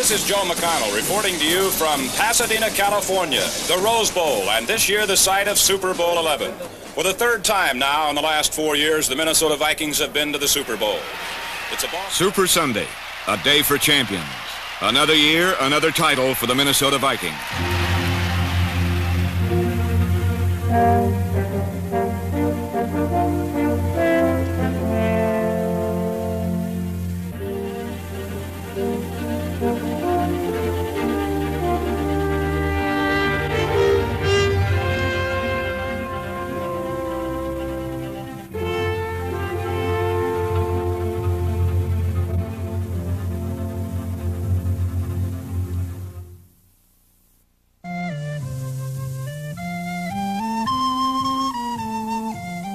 This is Joe McConnell reporting to you from Pasadena, California, the Rose Bowl, and this year the site of Super Bowl 11. For the third time now in the last 4 years, the Minnesota Vikings have been to the Super Bowl. It's a ball. Super Sunday, a day for champions. Another year, another title for the Minnesota Vikings.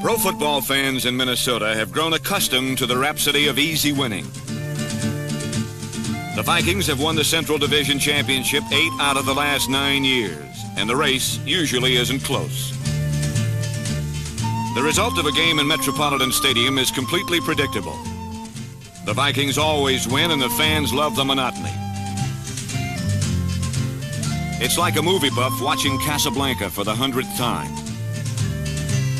Pro football fans in Minnesota have grown accustomed to the rhapsody of easy winning. The Vikings have won the Central Division Championship 8 out of the last 9 years, and the race usually isn't close. The result of a game in Metropolitan Stadium is completely predictable. The Vikings always win, and the fans love the monotony. It's like a movie buff watching Casablanca for the 100th time.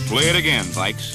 Play it again, Vikes.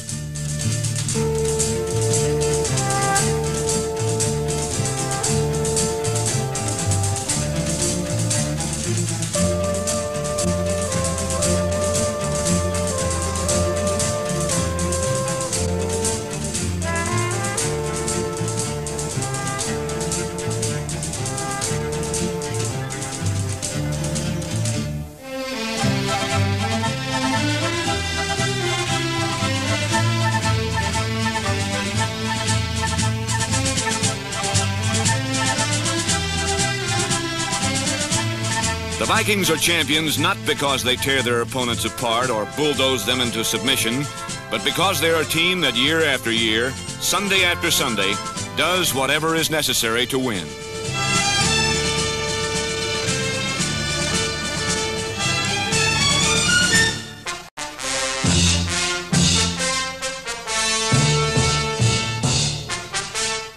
The Vikings are champions not because they tear their opponents apart or bulldoze them into submission, but because they're a team that year after year, Sunday after Sunday, does whatever is necessary to win.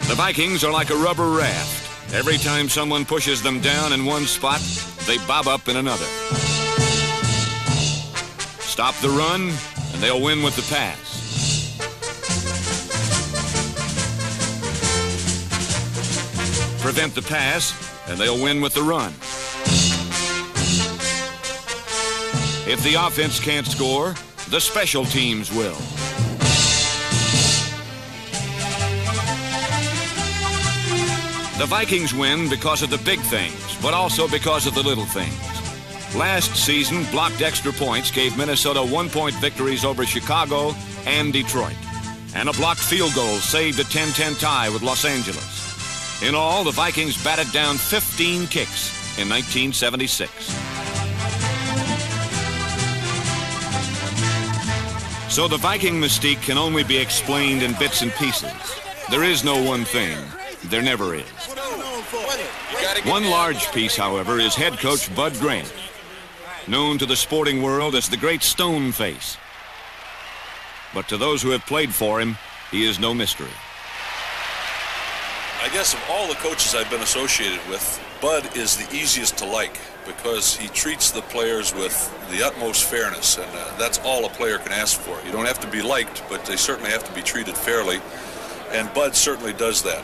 The Vikings are like a rubber raft. Every time someone pushes them down in one spot, they bob up in another. Stop the run, and they'll win with the pass. Prevent the pass, and they'll win with the run. If the offense can't score, the special teams will. The Vikings win because of the big things, but also because of the little things. Last season, blocked extra points gave Minnesota 1-point victories over Chicago and Detroit. And a blocked field goal saved a 10-10 tie with Los Angeles. In all, the Vikings batted down 15 kicks in 1976. So the Viking mystique can only be explained in bits and pieces. There is no one thing. There never is. One large piece, however, is head coach Bud Grant, known to the sporting world as the Great Stone Face. But to those who have played for him, he is no mystery. I guess of all the coaches I've been associated with, Bud is the easiest to like because he treats the players with the utmost fairness, and that's all a player can ask for. You don't have to be liked, but they certainly have to be treated fairly, and Bud certainly does that.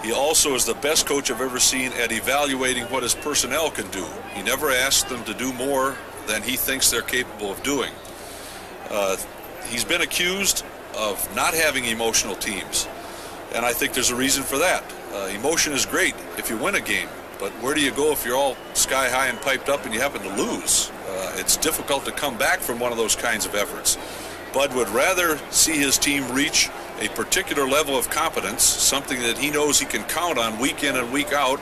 He also is the best coach I've ever seen at evaluating what his personnel can do. He never asks them to do more than he thinks they're capable of doing. He's been accused of not having emotional teams, and I think there's a reason for that. Emotion is great if you win a game, but where do you go if you're all sky high and piped up and you happen to lose? It's difficult to come back from one of those kinds of efforts. Bud would rather see his team reach a particular level of competence, something that he knows he can count on week in and week out,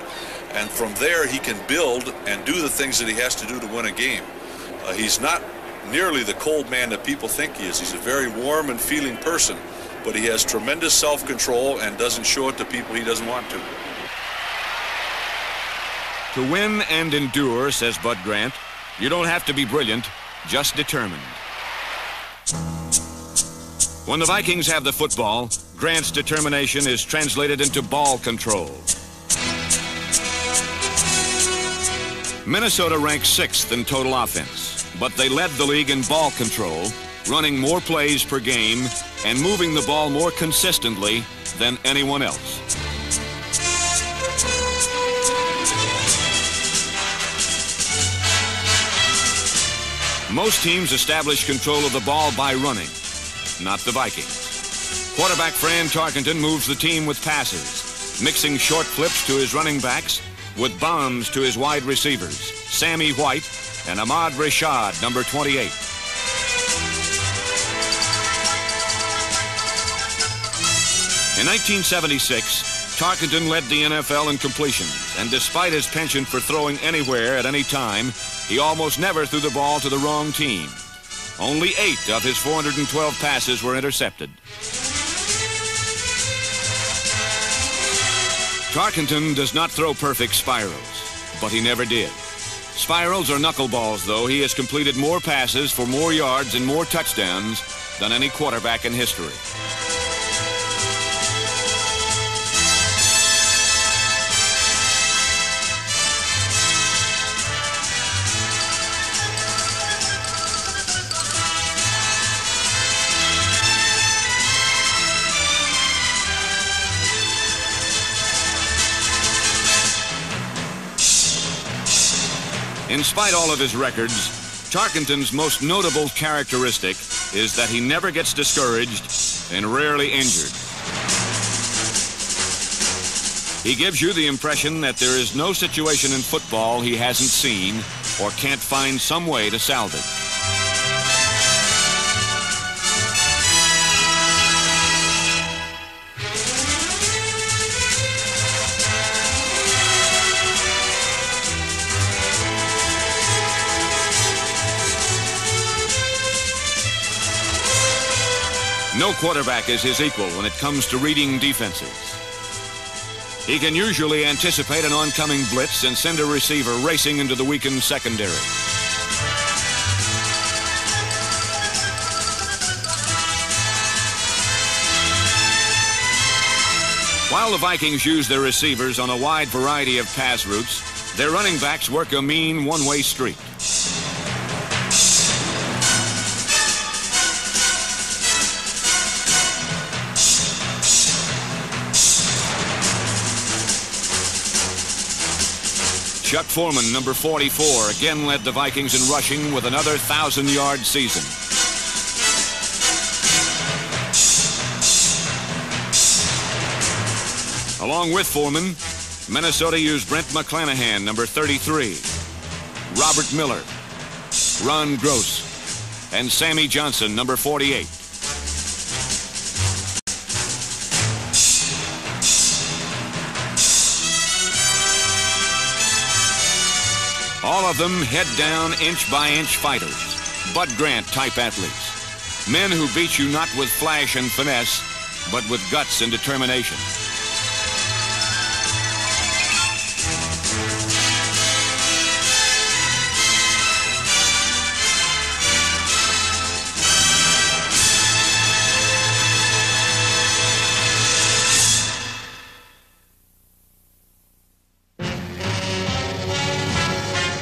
and from there he can build and do the things that he has to do to win a game. He's not nearly the cold man that people think he is. He's a very warm and feeling person, but he has tremendous self-control and doesn't show it to people he doesn't want to. To win and endure, says Bud Grant, you don't have to be brilliant, just determined. When the Vikings have the football, Grant's determination is translated into ball control. Minnesota ranked 6th in total offense, but they led the league in ball control, running more plays per game and moving the ball more consistently than anyone else. Most teams establish control of the ball by running, not the Vikings. Quarterback Fran Tarkenton moves the team with passes, mixing short flips to his running backs with bombs to his wide receivers, Sammy White and Ahmad Rashad, number 28. In 1976, Tarkenton led the NFL in completions, and despite his penchant for throwing anywhere at any time, he almost never threw the ball to the wrong team. Only 8 of his 412 passes were intercepted. Tarkenton does not throw perfect spirals, but he never did. Spirals are knuckleballs, though. He has completed more passes for more yards and more touchdowns than any quarterback in history. In spite of all of his records, Tarkenton's most notable characteristic is that he never gets discouraged and rarely injured. He gives you the impression that there is no situation in football he hasn't seen or can't find some way to salvage. No quarterback is his equal when it comes to reading defenses. He can usually anticipate an oncoming blitz and send a receiver racing into the weakened secondary. While the Vikings use their receivers on a wide variety of pass routes, their running backs work a mean one-way street. Chuck Foreman, number 44, again led the Vikings in rushing with another 1,000-yard season. Along with Foreman, Minnesota used Brent McClanahan, number 33, Robert Miller, Ron Gross, and Sammy Johnson, number 48. All of them head-down, inch-by-inch fighters, Bud Grant-type athletes. Men who beat you not with flash and finesse, but with guts and determination.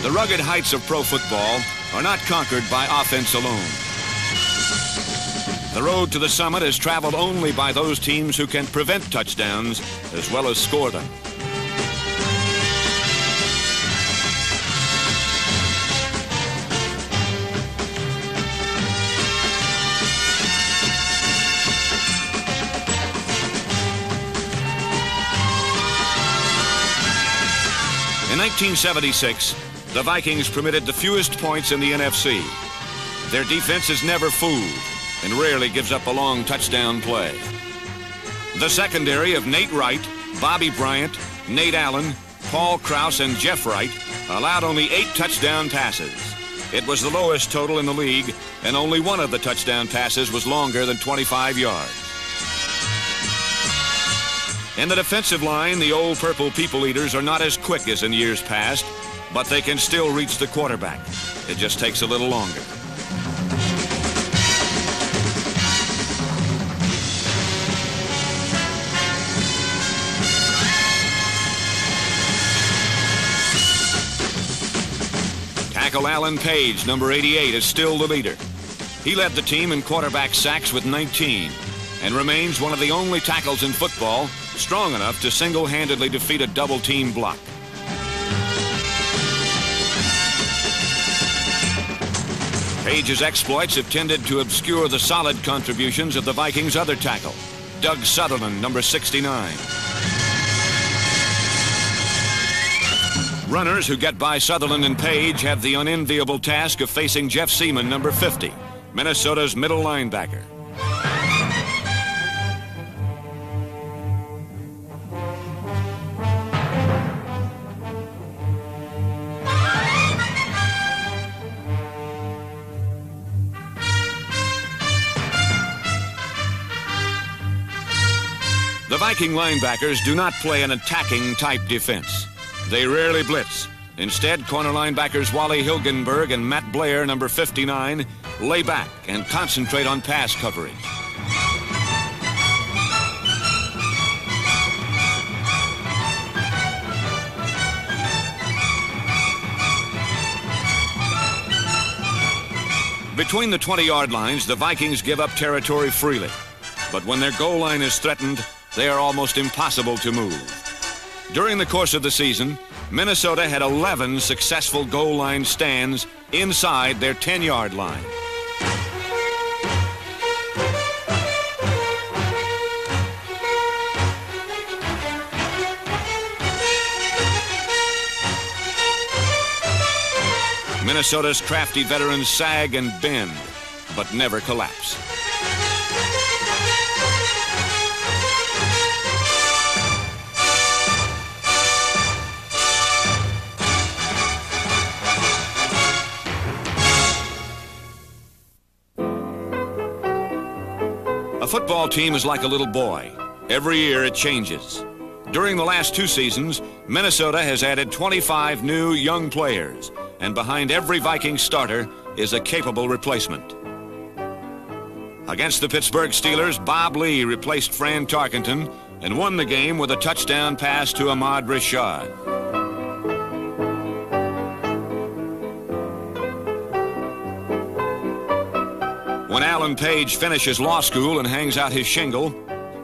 The rugged heights of pro football are not conquered by offense alone. The road to the summit is traveled only by those teams who can prevent touchdowns as well as score them. In 1976, the Vikings permitted the fewest points in the NFC. Their defense is never fooled and rarely gives up a long touchdown play. The secondary of Nate Wright, Bobby Bryant, Nate Allen, Paul Krause, and Jeff Wright allowed only 8 touchdown passes. It was the lowest total in the league, and only one of the touchdown passes was longer than 25 yards. In the defensive line, the old purple people eaters are not as quick as in years past, but they can still reach the quarterback. It just takes a little longer. tackle Alan Page, number 88, is still the leader. He led the team in quarterback sacks with 19 and remains one of the only tackles in football strong enough to single-handedly defeat a double-team block. Page's exploits have tended to obscure the solid contributions of the Vikings' other tackle, Doug Sutherland, number 69. Runners who get by Sutherland and Page have the unenviable task of facing Jeff Seaman, number 50, Minnesota's middle linebacker. The Viking linebackers do not play an attacking type defense. They rarely blitz. Instead, corner linebackers Wally Hilgenberg and Matt Blair, number 59, lay back and concentrate on pass coverage. Between the 20-yard lines, the Vikings give up territory freely. But when their goal line is threatened, they are almost impossible to move. During the course of the season, Minnesota had 11 successful goal line stands inside their 10-yard line. Minnesota's crafty veterans sag and bend, but never collapse. A football team is like a little boy. Every year it changes. During the last 2 seasons, Minnesota has added 25 new young players, and behind every Viking starter is a capable replacement. Against the Pittsburgh Steelers, Bob Lee replaced Fran Tarkenton and won the game with a touchdown pass to Ahmad Rashad. When Alan Page finishes law school and hangs out his shingle,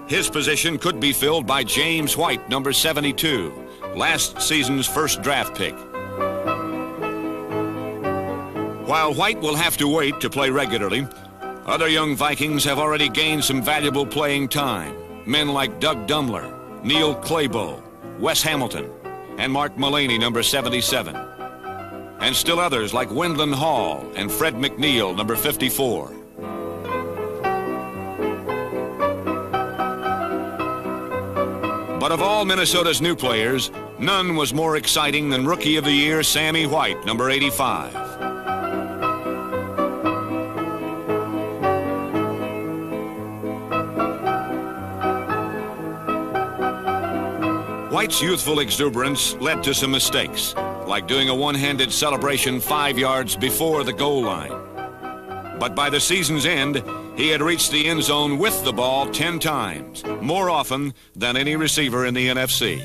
his position could be filled by James White, number 72, last season's first draft pick. While White will have to wait to play regularly, other young Vikings have already gained some valuable playing time. Men like Doug Dumler, Neil Claybo, Wes Hamilton, and Mark Mullaney, number 77. And still others like Wendland Hall and Fred McNeil, number 54. But of all Minnesota's new players, none was more exciting than Rookie of the Year Sammy White, number 85. White's youthful exuberance led to some mistakes, like doing a one-handed celebration 5 yards before the goal line. But by the season's end, he had reached the end zone with the ball 10 times, more often than any receiver in the NFC.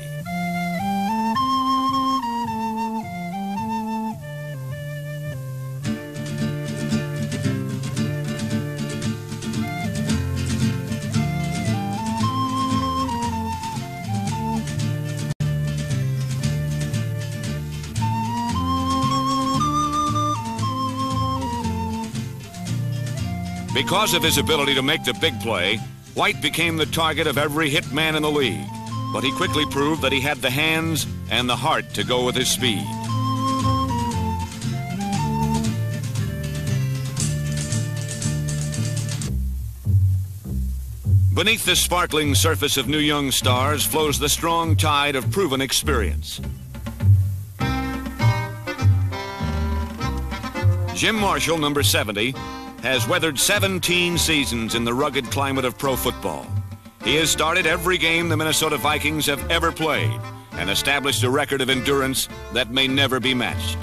Because of his ability to make the big play, White became the target of every hit man in the league. But he quickly proved that he had the hands and the heart to go with his speed. Beneath the sparkling surface of new young stars flows the strong tide of proven experience. Jim Marshall, number 70, has weathered 17 seasons in the rugged climate of pro football. He has started every game the Minnesota Vikings have ever played and established a record of endurance that may never be matched.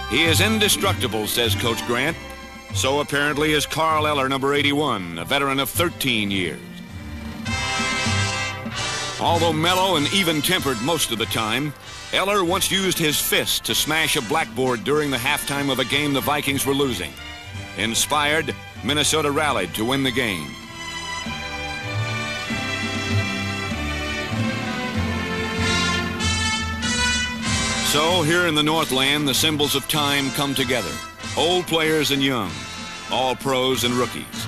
He is indestructible, says Coach Grant. So apparently is Carl Eller, number 81, a veteran of 13 years. Although mellow and even-tempered most of the time, Eller once used his fist to smash a blackboard during the halftime of a game the Vikings were losing. Inspired, Minnesota rallied to win the game. So here in the Northland, the symbols of time come together. Old players and young, all pros and rookies.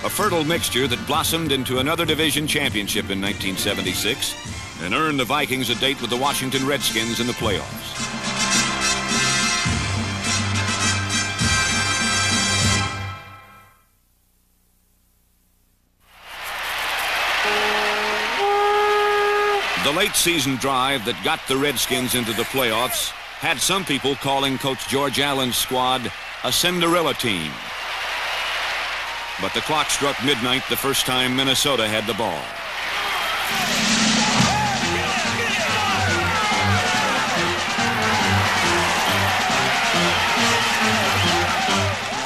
A fertile mixture that blossomed into another division championship in 1976 and earned the Vikings a date with the Washington Redskins in the playoffs. The late season drive that got the Redskins into the playoffs had some people calling Coach George Allen's squad a Cinderella team. But the clock struck midnight the first time Minnesota had the ball.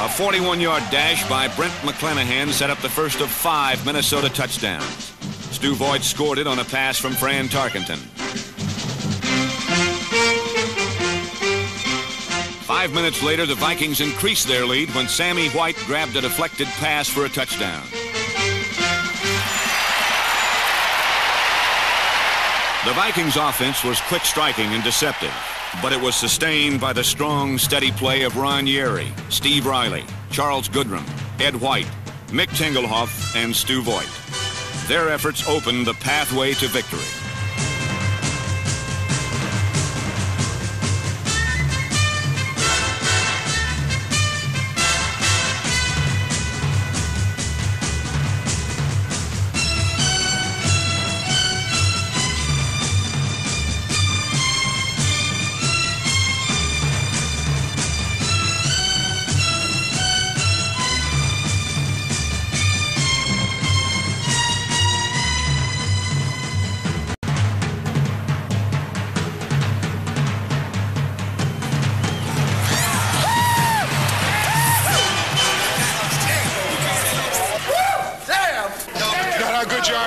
A 41-yard dash by Brent McClanahan set up the first of 5 Minnesota touchdowns. Stu Voigt scored it on a pass from Fran Tarkenton. 5 minutes later, the Vikings increased their lead when Sammy White grabbed a deflected pass for a touchdown. The Vikings' offense was quick striking and deceptive, but it was sustained by the strong, steady play of Ron Yeri, Steve Riley, Charles Goodrum, Ed White, Mick Tingelhoff, and Stu Voigt. Their efforts opened the pathway to victory.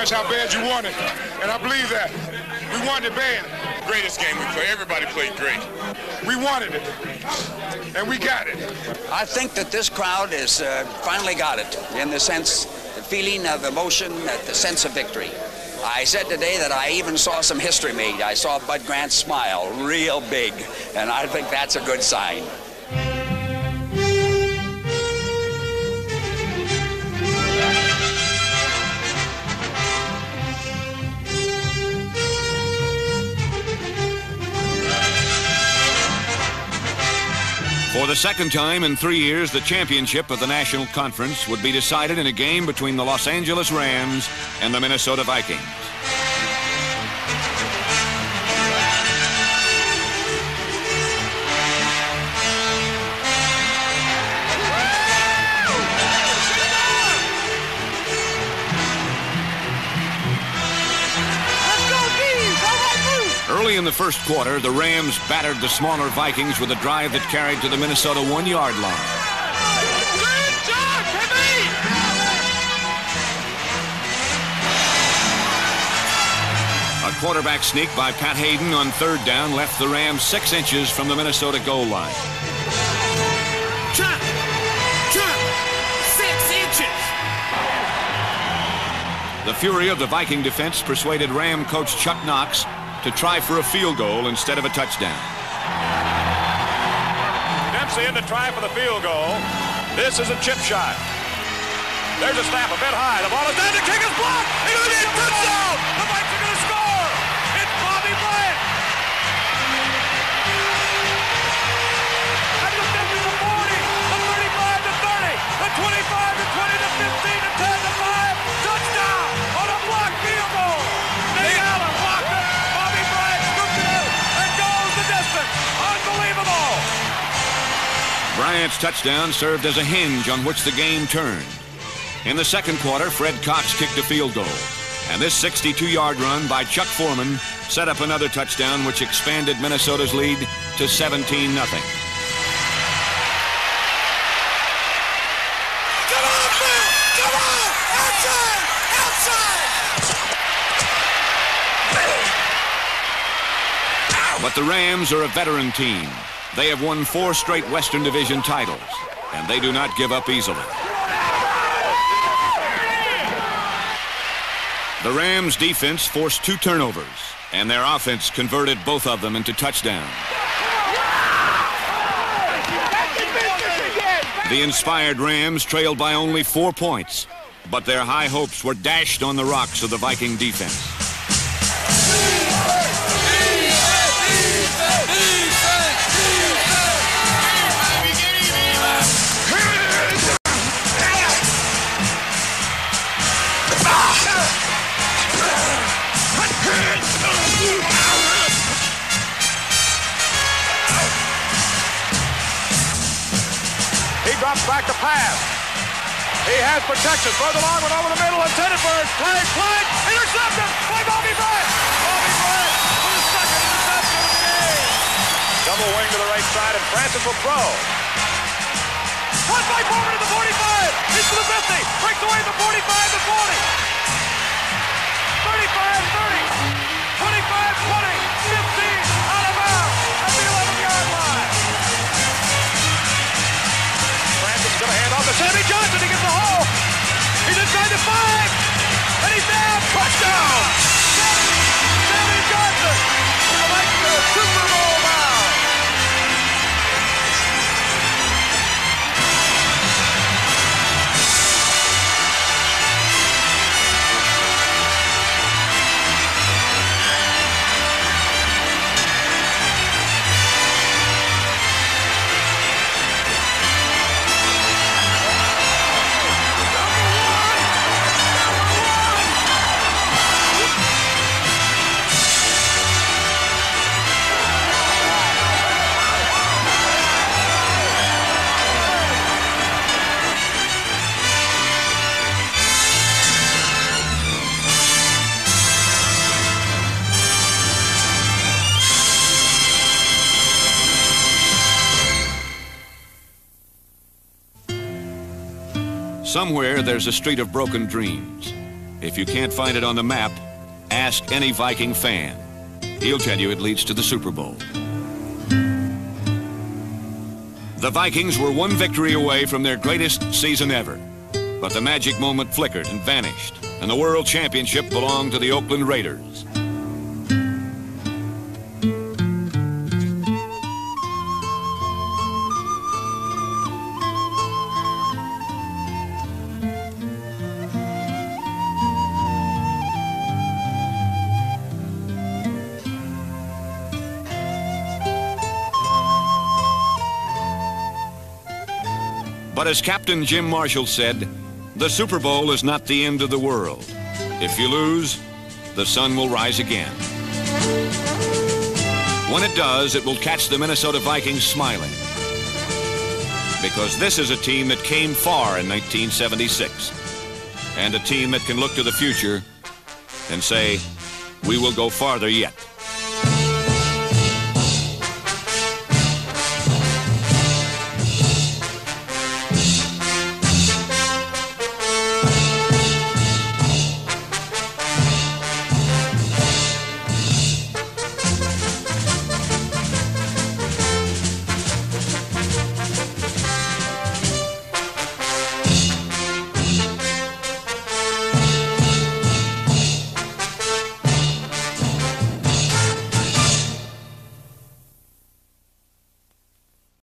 How bad you want it, and I believe that. We wanted it bad. Greatest game we played. Everybody played great. We wanted it, and we got it. I think that this crowd has finally got it, in the sense, the feeling of emotion, the sense of victory. I said today that I even saw some history made. I saw Bud Grant smile real big, and I think that's a good sign. For the second time in 3 years, the championship of the National Conference would be decided in a game between the Los Angeles Rams and the Minnesota Vikings. Early in the first quarter, the Rams battered the smaller Vikings with a drive that carried to the Minnesota 1-yard line. Good job, Timmy! A quarterback sneak by Pat Hayden on 3rd down left the Rams 6 inches from the Minnesota goal line. Chop! 6 inches! The fury of the Viking defense persuaded Ram coach Chuck Knox to try for a field goal instead of a touchdown. Dempsey in to try for the field goal. This is a chip shot. There's a snap a bit high. The ball is down. The kick is blocked. It's going to be a touchdown. The Vikings are going to score. It's Bobby Bryant. At the 50 to 40, the 35 to 30, the 25 to 20 to 15 to 10 to 5. Touchdown on a blocked field goal. Nate Allen blocked it. Bobby Bryant scooped it out and goes the distance. Unbelievable. Bryant's touchdown served as a hinge on which the game turned. In the second quarter, Fred Cox kicked a field goal. And this 62-yard run by Chuck Foreman set up another touchdown which expanded Minnesota's lead to 17-0. But the Rams are a veteran team. They have won 4 straight Western Division titles, and they do not give up easily. The Rams' defense forced 2 turnovers, and their offense converted both of them into touchdowns. The inspired Rams trailed by only 4 points, but their high hopes were dashed on the rocks of the Viking defense. Drops back to pass. He has protection. Throws a long one over the middle. Intended for his play. Intercepted by Bobby Bryant. Bobby Bryant with his second interception of the game. Double wing to the right side, and Francis will throw. Caught by Foreman at the 45. He's to the 50. Breaks away the 45 to 40. 35-30. 25-20. 15 out of bounds at the 11-yard line. Going to hand off to Sammy Johnson. He gets the hole. He's inside the 5. And he's down. Touchdown. Sammy Johnson. Like the Super Bowl bound. Somewhere there's a street of broken dreams. If you can't find it on the map, ask any Viking fan. He'll tell you it leads to the Super Bowl. The Vikings were 1 victory away from their greatest season ever. But the magic moment flickered and vanished, and the World Championship belonged to the Oakland Raiders. But as Captain Jim Marshall said, the Super Bowl is not the end of the world. If you lose, the sun will rise again. When it does, it will catch the Minnesota Vikings smiling. Because this is a team that came far in 1976. And a team that can look to the future and say, we will go farther yet.